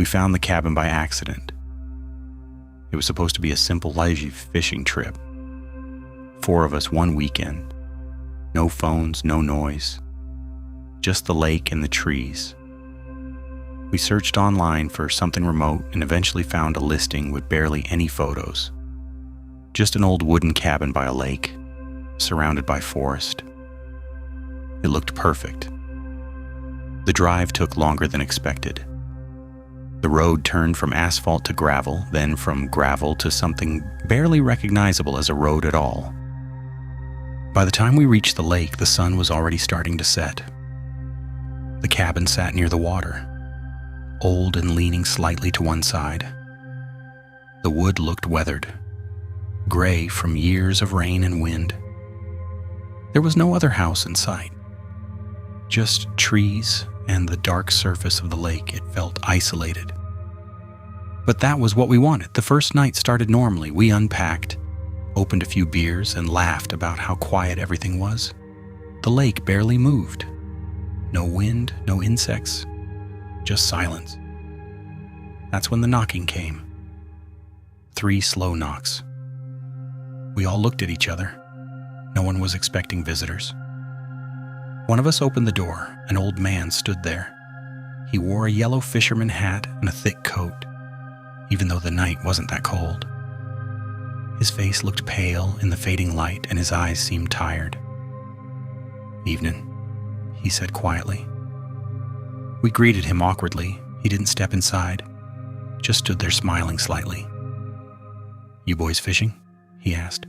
found the cabin by accident. It was supposed to be a simple leisure fishing trip. 4 of us one weekend. No phones, no noise. Just the lake and the trees. We searched online for something remote and eventually found a listing with barely any photos. Just an old wooden cabin by a lake, surrounded by forest. It looked perfect. The drive took longer than expected. The road turned from asphalt to gravel, then from gravel to something barely recognizable as a road at all. By the time we reached the lake, the sun was already starting to set. The cabin sat near the water, old and leaning slightly to one side. The wood looked weathered, gray from years of rain and wind. There was no other house in sight, just trees and the dark surface of the lake. It felt isolated. But that was what we wanted. The first night started normally. We unpacked, opened a few beers, and laughed about how quiet everything was. The lake barely moved. No wind, no insects, just silence. That's when the knocking came. 3 slow knocks. We all looked at each other. No one was expecting visitors. One of us opened the door. An old man stood there. He wore a yellow fisherman hat and a thick coat, even though the night wasn't that cold. His face looked pale in the fading light, and his eyes seemed tired. "Evening," he said quietly. We greeted him awkwardly. He didn't step inside, just stood there smiling slightly. "You boys fishing?" he asked.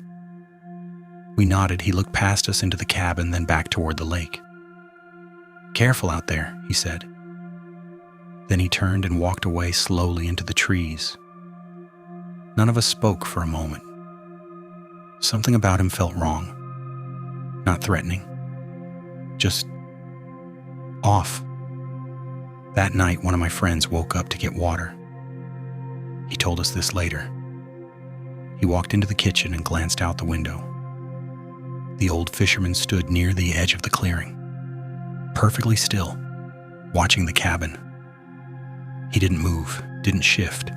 We nodded. He looked past us into the cabin, then back toward the lake. "Careful out there," he said. Then he turned and walked away slowly into the trees. None of us spoke for a moment. Something about him felt wrong. Not threatening. Just off. That night, one of my friends woke up to get water. He told us this later. He walked into the kitchen and glanced out the window. The old fisherman stood near the edge of the clearing, perfectly still, watching the cabin. He didn't move, didn't shift,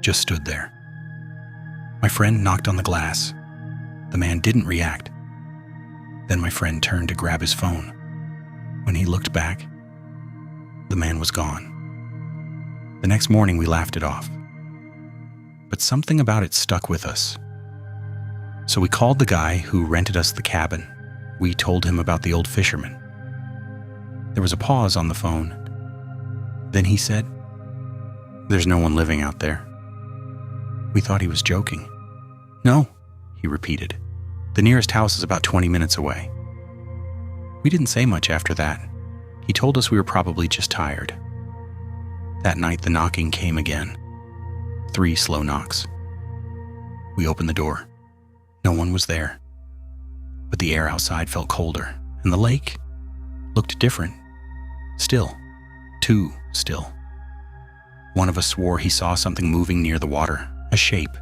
just stood there. My friend knocked on the glass. The man didn't react. Then my friend turned to grab his phone. When he looked back, the man was gone. The next morning we laughed it off. But something about it stuck with us. So we called the guy who rented us the cabin. We told him about the old fisherman. There was a pause on the phone. Then he said, "There's no one living out there." We thought he was joking. "No," he repeated. "The nearest house is about 20 minutes away." We didn't say much after that. He told us we were probably just tired. That night the knocking came again. 3 slow knocks. We opened the door. No one was there. But the air outside felt colder, and the lake looked different. Still. Too still. One of us swore he saw something moving near the water, a shape,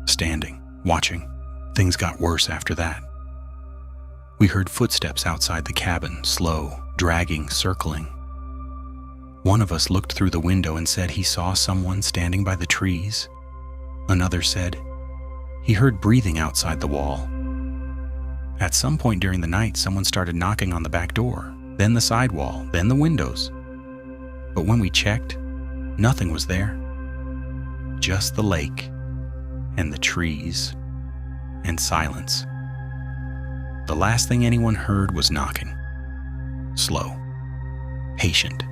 standing, watching. Things got worse after that. We heard footsteps outside the cabin, slow, dragging, circling. One of us looked through the window and said he saw someone standing by the trees. Another said he heard breathing outside the wall. At some point during the night, someone started knocking on the back door, then the side wall, then the windows. But when we checked, nothing was there. Just the lake and the trees and silence. The last thing anyone heard was knocking. Slow, patient,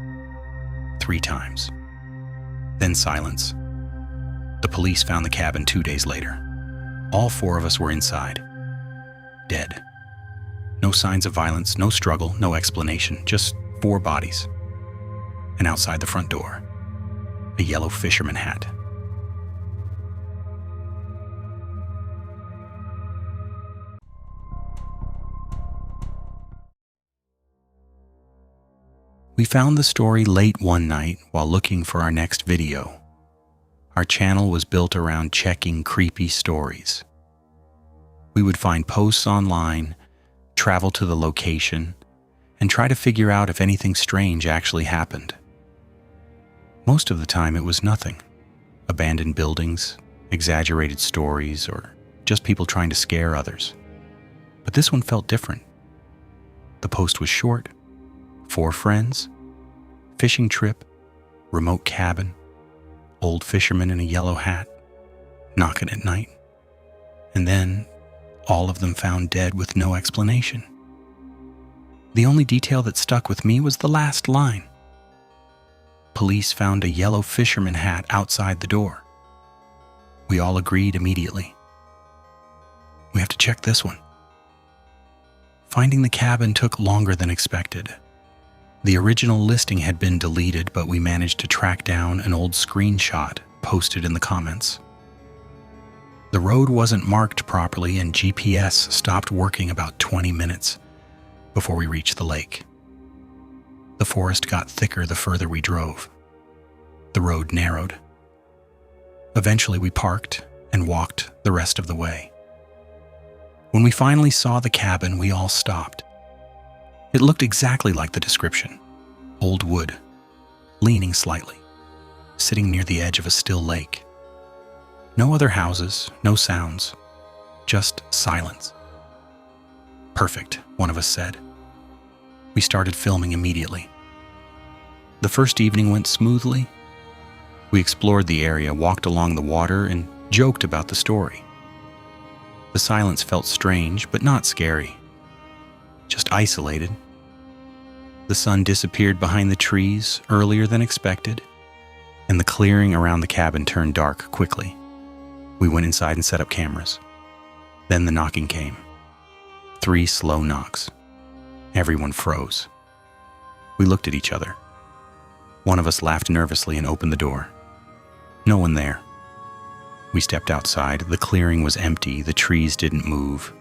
3 times. Then silence. The police found the cabin 2 days later. All 4 of us were inside, dead. No signs of violence, no struggle, no explanation, just 4 bodies. And outside the front door, a yellow fisherman hat. We found the story late one night while looking for our next video. Our channel was built around checking creepy stories. We would find posts online, travel to the location, and try to figure out if anything strange actually happened. Most of the time it was nothing. Abandoned buildings, exaggerated stories, or just people trying to scare others. But this one felt different. The post was short. 4 friends, fishing trip, remote cabin, old fisherman in a yellow hat, knocking at night. And then, all of them found dead with no explanation. The only detail that stuck with me was the last line. Police found a yellow fisherman hat outside the door. We all agreed immediately. We have to check this one. Finding the cabin took longer than expected. The original listing had been deleted, but we managed to track down an old screenshot posted in the comments. The road wasn't marked properly, and GPS stopped working about 20 minutes before we reached the lake. The forest got thicker the further we drove. The road narrowed. Eventually we parked and walked the rest of the way. When we finally saw the cabin, we all stopped. It looked exactly like the description. Old wood, leaning slightly, sitting near the edge of a still lake. No other houses, no sounds, just silence. Perfect, one of us said. We started filming immediately. The first evening went smoothly. We explored the area, walked along the water, and joked about the story. The silence felt strange, but not scary. Just isolated. The sun disappeared behind the trees earlier than expected, and the clearing around the cabin turned dark quickly. We went inside and set up cameras. Then the knocking came. 3 slow knocks. Everyone froze. We looked at each other. One of us laughed nervously and opened the door. No one there. We stepped outside. The clearing was empty. The trees didn't move.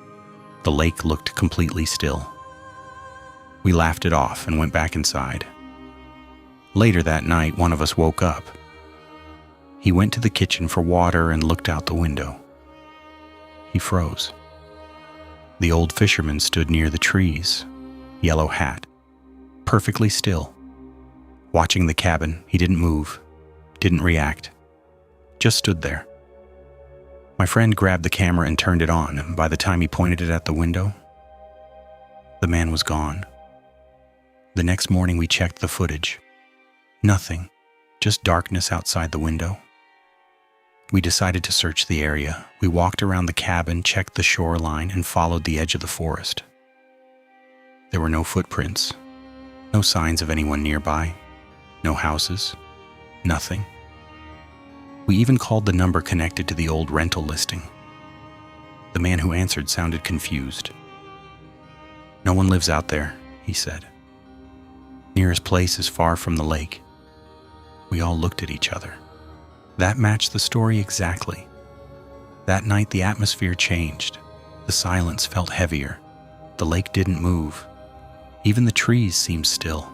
The lake looked completely still. We laughed it off and went back inside. Later that night, one of us woke up. He went to the kitchen for water and looked out the window. He froze. The old fisherman stood near the trees, yellow hat, perfectly still. Watching the cabin, he didn't move, didn't react, just stood there. My friend grabbed the camera and turned it on, and by the time he pointed it at the window, the man was gone. The next morning we checked the footage. Nothing, just darkness outside the window. We decided to search the area. We walked around the cabin, checked the shoreline, and followed the edge of the forest. There were no footprints, no signs of anyone nearby, no houses, nothing. We even called the number connected to the old rental listing. The man who answered sounded confused. "No one lives out there," he said. "Nearest place is far from the lake." We all looked at each other. That matched the story exactly. That night the atmosphere changed. The silence felt heavier. The lake didn't move. Even the trees seemed still.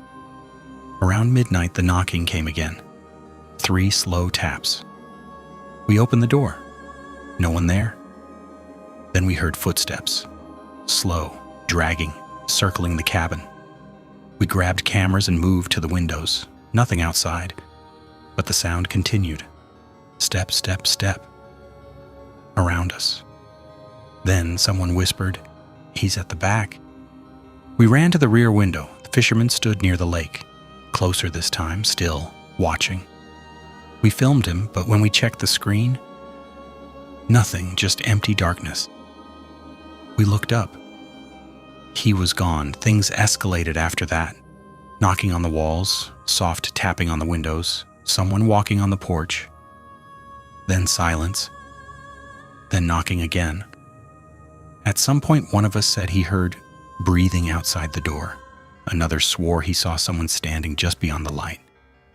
Around midnight the knocking came again. 3 slow taps. We opened the door. No one there. Then we heard footsteps. Slow, dragging, circling the cabin. We grabbed cameras and moved to the windows. Nothing outside. But the sound continued. Step, step, step. Around us. Then someone whispered, "He's at the back." We ran to the rear window. The fisherman stood near the lake. Closer this time, still, watching. We filmed him, but when we checked the screen, nothing, just empty darkness. We looked up. He was gone. Things escalated after that. Knocking on the walls, soft tapping on the windows, someone walking on the porch. Then silence. Then knocking again. At some point, one of us said he heard breathing outside the door. Another swore he saw someone standing just beyond the light.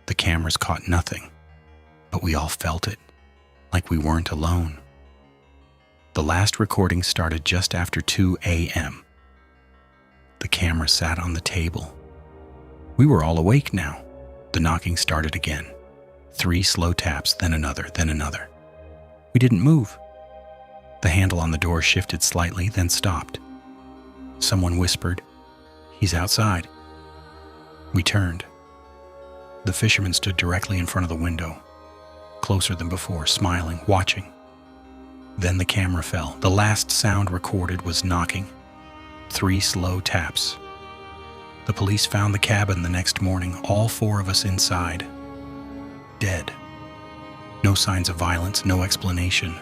The cameras caught nothing, but we all felt it, like we weren't alone. The last recording started just after 2 a.m. The camera sat on the table. We were all awake now. The knocking started again. 3 slow taps, then another, then another. We didn't move. The handle on the door shifted slightly, then stopped. Someone whispered, "He's outside." We turned. The fisherman stood directly in front of the window, closer than before, smiling, watching. Then the camera fell. The last sound recorded was knocking. 3 slow taps. The police found the cabin the next morning, all 4 of us inside, dead. No signs of violence, no explanation.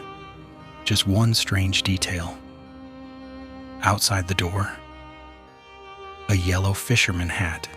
Just one strange detail. Outside the door, a yellow fisherman hat